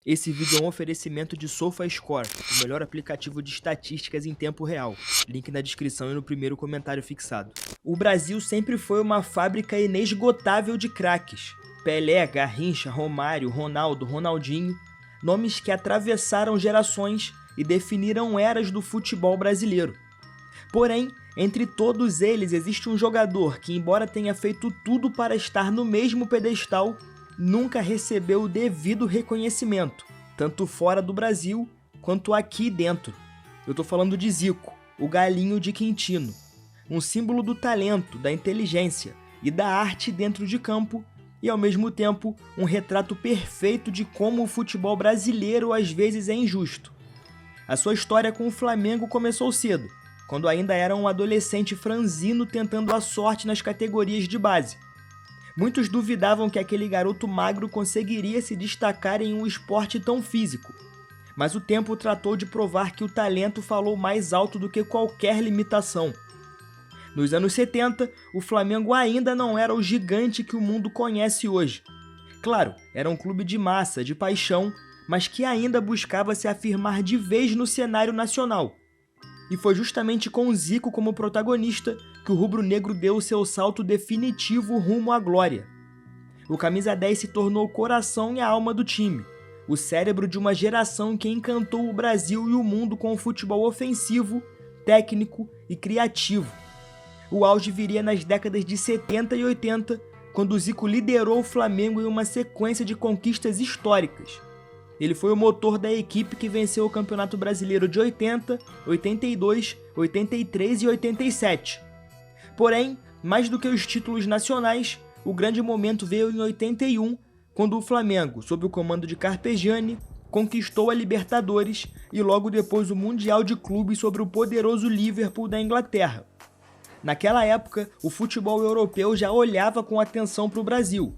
Esse vídeo é um oferecimento de SofaScore, o melhor aplicativo de estatísticas em tempo real. Link na descrição e no primeiro comentário fixado. O Brasil sempre foi uma fábrica inesgotável de craques. Pelé, Garrincha, Romário, Ronaldo, Ronaldinho, nomes que atravessaram gerações e definiram eras do futebol brasileiro. Porém, entre todos eles existe um jogador que, embora tenha feito tudo para estar no mesmo pedestal, nunca recebeu o devido reconhecimento, tanto fora do Brasil quanto aqui dentro. Eu tô falando de Zico, o galinho de Quintino, um símbolo do talento, da inteligência e da arte dentro de campo e, ao mesmo tempo, um retrato perfeito de como o futebol brasileiro às vezes é injusto. A sua história com o Flamengo começou cedo, quando ainda era um adolescente franzino tentando a sorte nas categorias de base. Muitos duvidavam que aquele garoto magro conseguiria se destacar em um esporte tão físico, mas o tempo tratou de provar que o talento falou mais alto do que qualquer limitação. Nos anos 70, o Flamengo ainda não era o gigante que o mundo conhece hoje. Claro, era um clube de massa, de paixão, mas que ainda buscava se afirmar de vez no cenário nacional. E foi justamente com o Zico como protagonista que o rubro-negro deu o seu salto definitivo rumo à glória. O camisa 10 se tornou o coração e a alma do time, o cérebro de uma geração que encantou o Brasil e o mundo com o futebol ofensivo, técnico e criativo. O auge viria nas décadas de 70 e 80, quando o Zico liderou o Flamengo em uma sequência de conquistas históricas. Ele foi o motor da equipe que venceu o Campeonato Brasileiro de 80, 82, 83 e 87. Porém, mais do que os títulos nacionais, o grande momento veio em 81, quando o Flamengo, sob o comando de Carpegiani, conquistou a Libertadores e logo depois o Mundial de Clubes sobre o poderoso Liverpool da Inglaterra. Naquela época, o futebol europeu já olhava com atenção para o Brasil.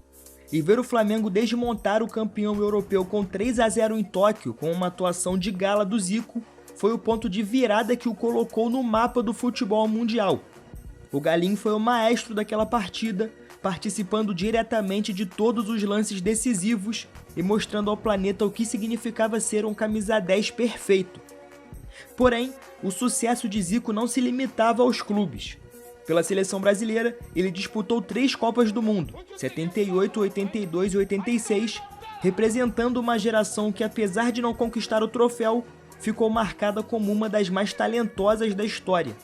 E ver o Flamengo desmontar o campeão europeu com 3-0 em Tóquio, com uma atuação de gala do Zico, foi o ponto de virada que o colocou no mapa do futebol mundial. O Galinho foi o maestro daquela partida, participando diretamente de todos os lances decisivos e mostrando ao planeta o que significava ser um camisa 10 perfeito. Porém, o sucesso de Zico não se limitava aos clubes. Pela seleção brasileira, ele disputou 3 Copas do Mundo, 78, 82 e 86, representando uma geração que, apesar de não conquistar o troféu, ficou marcada como uma das mais talentosas da história.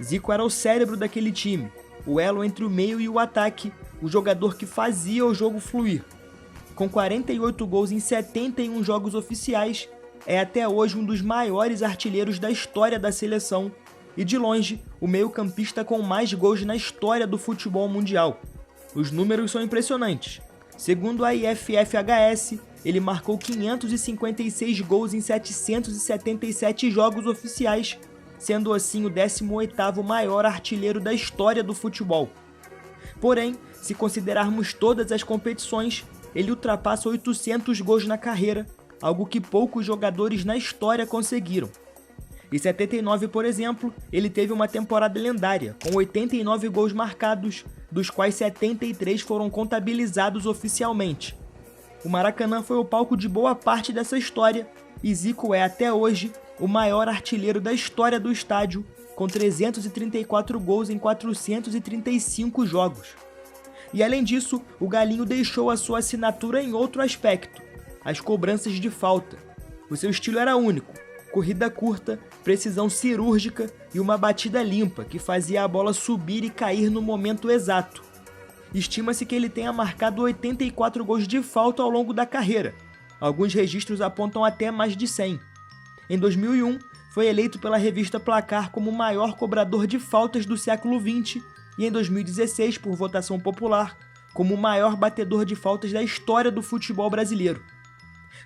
Zico era o cérebro daquele time, o elo entre o meio e o ataque, o jogador que fazia o jogo fluir. Com 48 gols em 71 jogos oficiais, é até hoje um dos maiores artilheiros da história da seleção, e de longe, o meio-campista com mais gols na história do futebol mundial. Os números são impressionantes. Segundo a IFFHS, ele marcou 556 gols em 777 jogos oficiais, sendo assim o 18º maior artilheiro da história do futebol. Porém, se considerarmos todas as competições, ele ultrapassa 800 gols na carreira, algo que poucos jogadores na história conseguiram. Em 79, por exemplo, ele teve uma temporada lendária, com 89 gols marcados, dos quais 73 foram contabilizados oficialmente. O Maracanã foi o palco de boa parte dessa história, e Zico é, até hoje, o maior artilheiro da história do estádio, com 334 gols em 435 jogos. E além disso, o Galinho deixou a sua assinatura em outro aspecto, as cobranças de falta. O seu estilo era único. Corrida curta, precisão cirúrgica e uma batida limpa que fazia a bola subir e cair no momento exato. Estima-se que ele tenha marcado 84 gols de falta ao longo da carreira. Alguns registros apontam até mais de 100. Em 2001, foi eleito pela revista Placar como o maior cobrador de faltas do século XX e em 2016, por votação popular, como o maior batedor de faltas da história do futebol brasileiro.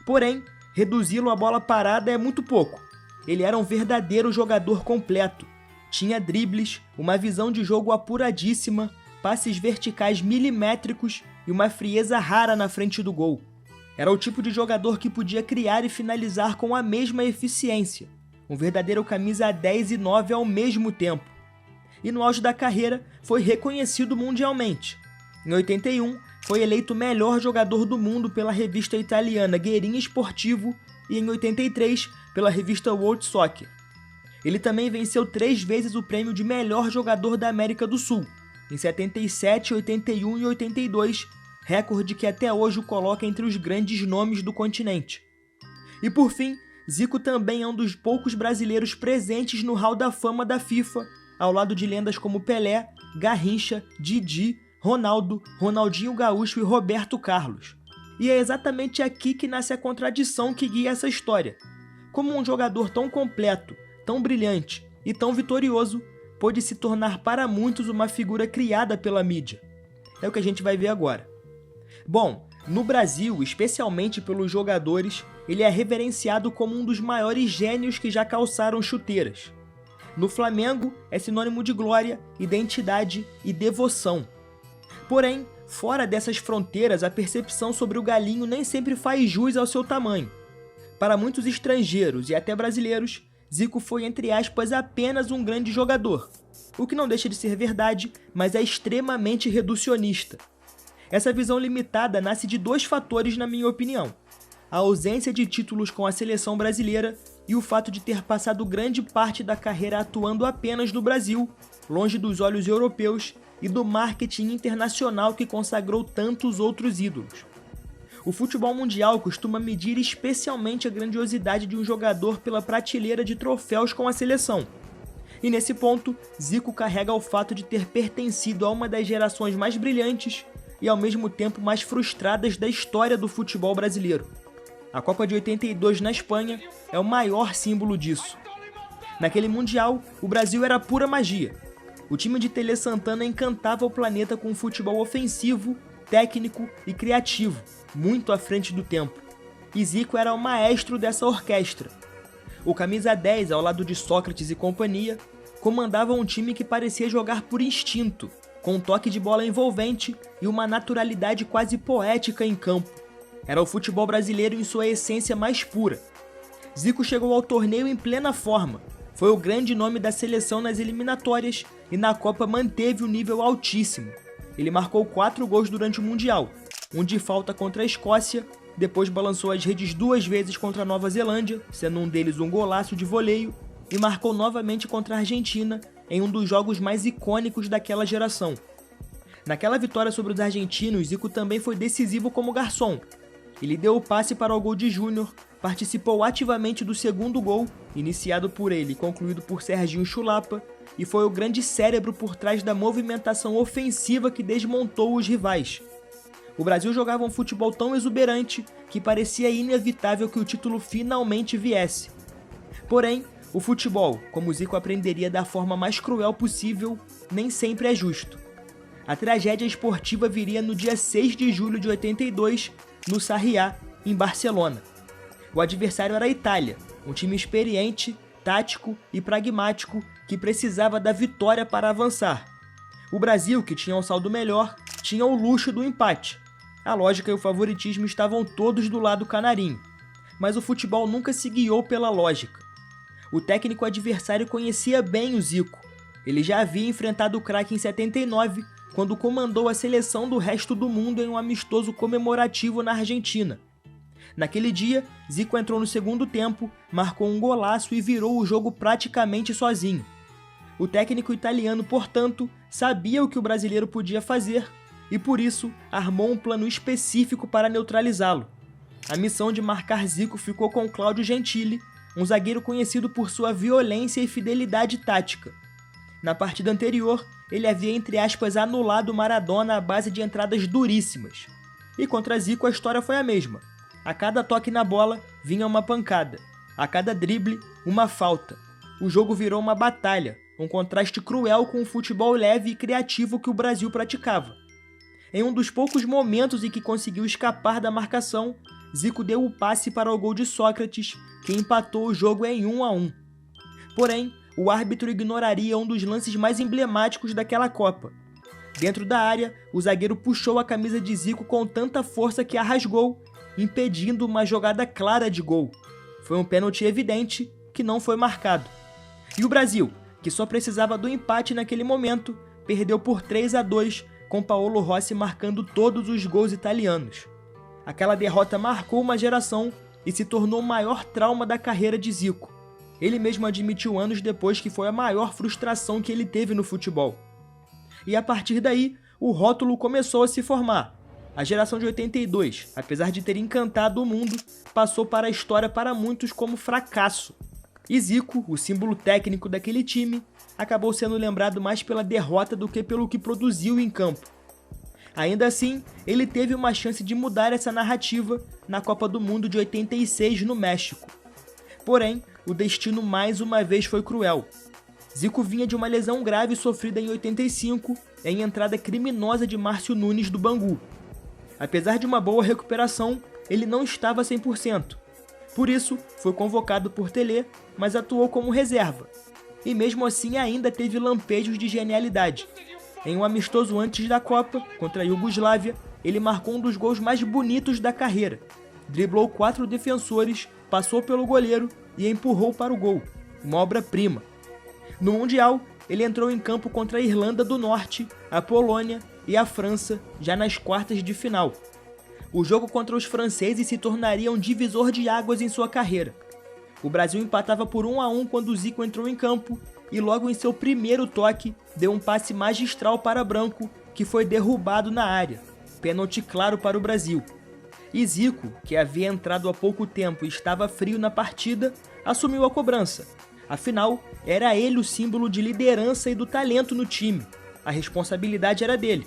Porém, reduzi-lo à bola parada é muito pouco. Ele era um verdadeiro jogador completo. Tinha dribles, uma visão de jogo apuradíssima, passes verticais milimétricos e uma frieza rara na frente do gol. Era o tipo de jogador que podia criar e finalizar com a mesma eficiência. Um verdadeiro camisa 10 e 9 ao mesmo tempo. E no auge da carreira, foi reconhecido mundialmente. Em 81, foi eleito o melhor jogador do mundo pela revista italiana Guerin Esportivo e em 83 pela revista World Soccer. Ele também venceu 3 vezes o prêmio de melhor jogador da América do Sul, em 77, 81 e 82, recorde que até hoje o coloca entre os grandes nomes do continente. E por fim, Zico também é um dos poucos brasileiros presentes no Hall da Fama da FIFA, ao lado de lendas como Pelé, Garrincha, Didi, Ronaldo, Ronaldinho Gaúcho e Roberto Carlos. E é exatamente aqui que nasce a contradição que guia essa história. Como um jogador tão completo, tão brilhante e tão vitorioso pôde se tornar para muitos uma figura criada pela mídia? É o que a gente vai ver agora. Bom, no Brasil, especialmente pelos jogadores, ele é reverenciado como um dos maiores gênios que já calçaram chuteiras. No Flamengo, é sinônimo de glória, identidade e devoção. Porém, fora dessas fronteiras, a percepção sobre o Galinho nem sempre faz jus ao seu tamanho. Para muitos estrangeiros e até brasileiros, Zico foi, entre aspas, apenas um grande jogador, o que não deixa de ser verdade, mas é extremamente reducionista. Essa visão limitada nasce de 2 fatores, na minha opinião: a ausência de títulos com a seleção brasileira e o fato de ter passado grande parte da carreira atuando apenas no Brasil, longe dos olhos europeus e do marketing internacional que consagrou tantos outros ídolos. O futebol mundial costuma medir especialmente a grandiosidade de um jogador pela prateleira de troféus com a seleção. E nesse ponto, Zico carrega o fato de ter pertencido a uma das gerações mais brilhantes e ao mesmo tempo mais frustradas da história do futebol brasileiro. A Copa de 82 na Espanha é o maior símbolo disso. Naquele Mundial, o Brasil era pura magia. O time de Tele Santana encantava o planeta com um futebol ofensivo, técnico e criativo, muito à frente do tempo. E Zico era o maestro dessa orquestra. O camisa 10, ao lado de Sócrates e companhia, comandava um time que parecia jogar por instinto, com um toque de bola envolvente e uma naturalidade quase poética em campo. Era o futebol brasileiro em sua essência mais pura. Zico chegou ao torneio em plena forma, foi o grande nome da seleção nas eliminatórias e na Copa manteve o nível altíssimo. Ele marcou 4 gols durante o Mundial, um de falta contra a Escócia, depois balançou as redes 2 vezes contra a Nova Zelândia, sendo um deles um golaço de voleio, e marcou novamente contra a Argentina, em um dos jogos mais icônicos daquela geração. Naquela vitória sobre os argentinos, Zico também foi decisivo como garçom. Ele deu o passe para o gol de Júnior, participou ativamente do segundo gol, iniciado por ele e concluído por Serginho Chulapa, e foi o grande cérebro por trás da movimentação ofensiva que desmontou os rivais. O Brasil jogava um futebol tão exuberante que parecia inevitável que o título finalmente viesse. Porém, o futebol, como Zico aprenderia da forma mais cruel possível, nem sempre é justo. A tragédia esportiva viria no dia 6 de julho de 82, no Sarriá, em Barcelona. O adversário era a Itália, um time experiente, tático e pragmático que precisava da vitória para avançar. O Brasil, que tinha um saldo melhor, tinha o luxo do empate. A lógica e o favoritismo estavam todos do lado canarinho. Mas o futebol nunca se guiou pela lógica. O técnico adversário conhecia bem o Zico. Ele já havia enfrentado o craque em 79, quando comandou a seleção do resto do mundo em um amistoso comemorativo na Argentina. Naquele dia, Zico entrou no segundo tempo, marcou um golaço e virou o jogo praticamente sozinho. O técnico italiano, portanto, sabia o que o brasileiro podia fazer e, por isso, armou um plano específico para neutralizá-lo. A missão de marcar Zico ficou com Cláudio Gentili, um zagueiro conhecido por sua violência e fidelidade tática. Na partida anterior, ele havia, entre aspas, anulado Maradona à base de entradas duríssimas. E contra Zico a história foi a mesma. A cada toque na bola, vinha uma pancada. A cada drible, uma falta. O jogo virou uma batalha, um contraste cruel com o futebol leve e criativo que o Brasil praticava. Em um dos poucos momentos em que conseguiu escapar da marcação, Zico deu o passe para o gol de Sócrates, que empatou o jogo em 1-1. Porém, o árbitro ignoraria um dos lances mais emblemáticos daquela Copa. Dentro da área, o zagueiro puxou a camisa de Zico com tanta força que a rasgou, impedindo uma jogada clara de gol. Foi um pênalti evidente que não foi marcado. E o Brasil, que só precisava do empate naquele momento, perdeu por 3-2, com Paolo Rossi marcando todos os gols italianos. Aquela derrota marcou uma geração e se tornou o maior trauma da carreira de Zico. Ele mesmo admitiu anos depois que foi a maior frustração que ele teve no futebol. E a partir daí, o rótulo começou a se formar. A geração de 82, apesar de ter encantado o mundo, passou para a história para muitos como fracasso. E Zico, o símbolo técnico daquele time, acabou sendo lembrado mais pela derrota do que pelo que produziu em campo. Ainda assim, ele teve uma chance de mudar essa narrativa na Copa do Mundo de 86 no México. Porém, o destino mais uma vez foi cruel. Zico vinha de uma lesão grave sofrida em 85 em entrada criminosa de Márcio Nunes do Bangu. Apesar de uma boa recuperação, ele não estava 100%. Por isso, foi convocado por Tele, mas atuou como reserva. E mesmo assim ainda teve lampejos de genialidade. Em um amistoso antes da Copa, contra a Iugoslávia, ele marcou um dos gols mais bonitos da carreira. Driblou 4 defensores, passou pelo goleiro e empurrou para o gol. Uma obra-prima. No Mundial, ele entrou em campo contra a Irlanda do Norte, a Polônia e a França, já nas quartas de final. O jogo contra os franceses se tornaria um divisor de águas em sua carreira. O Brasil empatava por 1-1 quando Zico entrou em campo e logo em seu primeiro toque deu um passe magistral para Branco, que foi derrubado na área. Pênalti claro para o Brasil. E Zico, que havia entrado há pouco tempo e estava frio na partida, assumiu a cobrança. Afinal, era ele o símbolo de liderança e do talento no time. A responsabilidade era dele.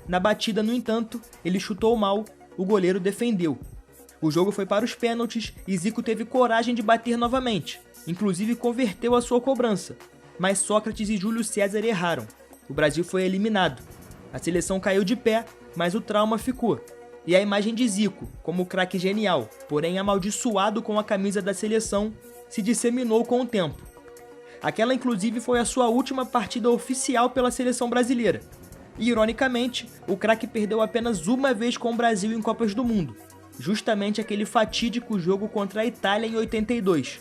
Na batida, no entanto, ele chutou mal, o goleiro defendeu. O jogo foi para os pênaltis e Zico teve coragem de bater novamente, inclusive converteu a sua cobrança. Mas Sócrates e Júlio César erraram. O Brasil foi eliminado. A seleção caiu de pé, mas o trauma ficou. E a imagem de Zico, como o craque genial, porém amaldiçoado com a camisa da seleção, se disseminou com o tempo. Aquela inclusive foi a sua última partida oficial pela seleção brasileira. E, ironicamente, o craque perdeu apenas uma vez com o Brasil em Copas do Mundo, justamente aquele fatídico jogo contra a Itália em 82.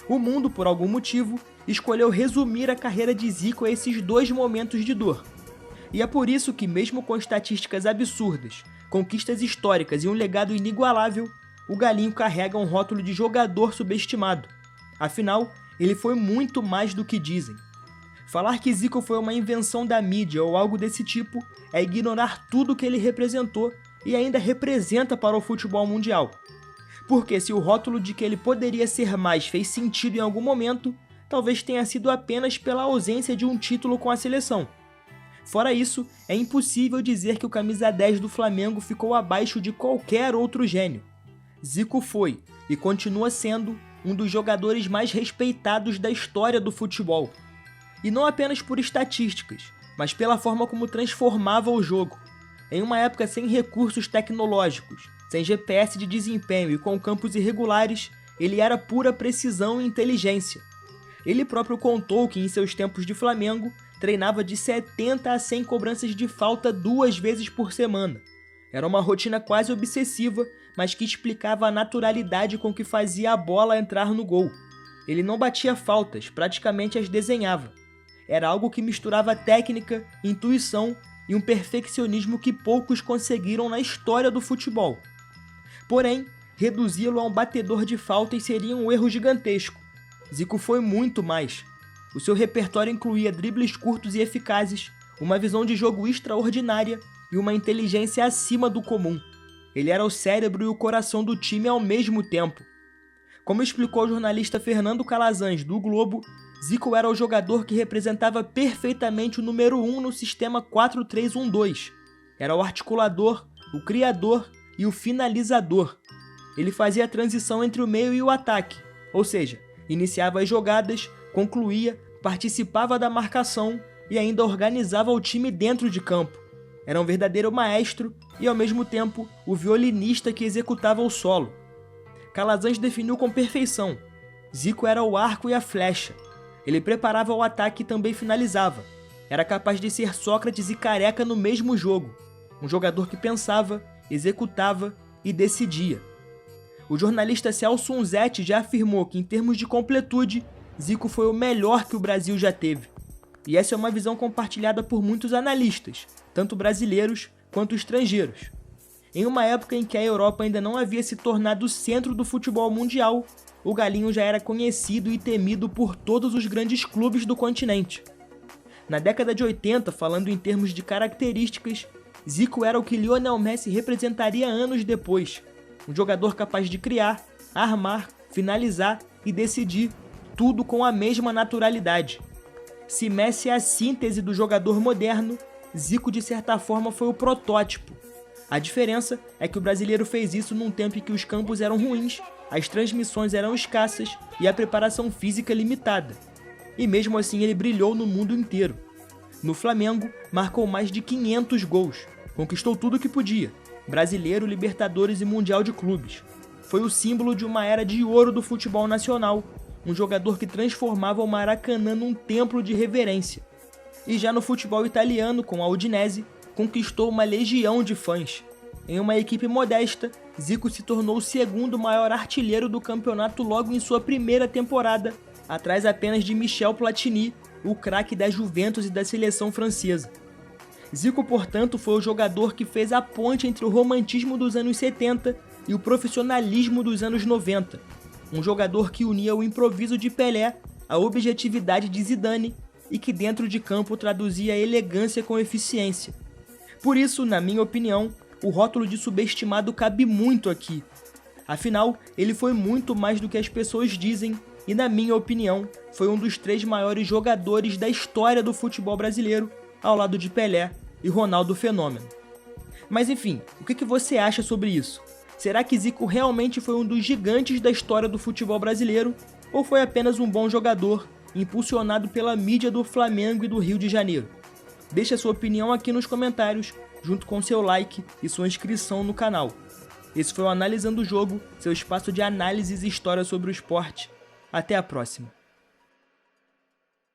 O mundo, por algum motivo, escolheu resumir a carreira de Zico a esses 2 momentos de dor. E é por isso que, mesmo com estatísticas absurdas, conquistas históricas e um legado inigualável, o Galinho carrega um rótulo de jogador subestimado. Afinal, ele foi muito mais do que dizem. Falar que Zico foi uma invenção da mídia ou algo desse tipo é ignorar tudo que ele representou e ainda representa para o futebol mundial. Porque se o rótulo de que ele poderia ser mais fez sentido em algum momento, talvez tenha sido apenas pela ausência de um título com a seleção. Fora isso, é impossível dizer que o camisa 10 do Flamengo ficou abaixo de qualquer outro gênio. Zico foi, e continua sendo, um dos jogadores mais respeitados da história do futebol. E não apenas por estatísticas, mas pela forma como transformava o jogo. Em uma época sem recursos tecnológicos, sem GPS de desempenho e com campos irregulares, ele era pura precisão e inteligência. Ele próprio contou que em seus tempos de Flamengo, treinava de 70 a 100 cobranças de falta 2 vezes por semana. Era uma rotina quase obsessiva, mas que explicava a naturalidade com que fazia a bola entrar no gol. Ele não batia faltas, praticamente as desenhava. Era algo que misturava técnica, intuição e um perfeccionismo que poucos conseguiram na história do futebol. Porém, reduzi-lo a um batedor de faltas seria um erro gigantesco. Zico foi muito mais. O seu repertório incluía dribles curtos e eficazes, uma visão de jogo extraordinária e uma inteligência acima do comum. Ele era o cérebro e o coração do time ao mesmo tempo. Como explicou o jornalista Fernando Calazans, do Globo, Zico era o jogador que representava perfeitamente o número 1 no sistema 4-3-1-2. Era o articulador, o criador e o finalizador. Ele fazia a transição entre o meio e o ataque, ou seja, iniciava as jogadas, concluía, participava da marcação e ainda organizava o time dentro de campo. Era um verdadeiro maestro e, ao mesmo tempo, o violinista que executava o solo. Calazans definiu com perfeição. Zico era o arco e a flecha. Ele preparava o ataque e também finalizava. Era capaz de ser Sócrates e Careca no mesmo jogo. Um jogador que pensava, executava e decidia. O jornalista Celso Unzetti já afirmou que, em termos de completude, Zico foi o melhor que o Brasil já teve. E essa é uma visão compartilhada por muitos analistas, tanto brasileiros quanto estrangeiros. Em uma época em que a Europa ainda não havia se tornado o centro do futebol mundial, o Galinho já era conhecido e temido por todos os grandes clubes do continente. Na década de 80, falando em termos de características, Zico era o que Lionel Messi representaria anos depois, um jogador capaz de criar, armar, finalizar e decidir, tudo com a mesma naturalidade. Se Messi é a síntese do jogador moderno, Zico de certa forma foi o protótipo. A diferença é que o brasileiro fez isso num tempo em que os campos eram ruins, as transmissões eram escassas e a preparação física limitada. E mesmo assim ele brilhou no mundo inteiro. No Flamengo, marcou mais de 500 gols, conquistou tudo o que podia, Brasileiro, Libertadores e Mundial de Clubes. Foi o símbolo de uma era de ouro do futebol nacional, um jogador que transformava o Maracanã num templo de reverência. E já no futebol italiano, com a Udinese, conquistou uma legião de fãs. Em uma equipe modesta, Zico se tornou o segundo maior artilheiro do campeonato logo em sua primeira temporada, atrás apenas de Michel Platini, o craque da Juventus e da seleção francesa. Zico, portanto, foi o jogador que fez a ponte entre o romantismo dos anos 70 e o profissionalismo dos anos 90. Um jogador que unia o improviso de Pelé, a objetividade de Zidane e que dentro de campo traduzia a elegância com eficiência. Por isso, na minha opinião, o rótulo de subestimado cabe muito aqui. Afinal, ele foi muito mais do que as pessoas dizem e, na minha opinião, foi um dos 3 maiores jogadores da história do futebol brasileiro, ao lado de Pelé e Ronaldo Fenômeno. Mas enfim, o que você acha sobre isso? Será que Zico realmente foi um dos gigantes da história do futebol brasileiro ou foi apenas um bom jogador, impulsionado pela mídia do Flamengo e do Rio de Janeiro? Deixe a sua opinião aqui nos comentários, junto com seu like e sua inscrição no canal. Esse foi o Analisando o Jogo, seu espaço de análises e história sobre o esporte. Até a próxima.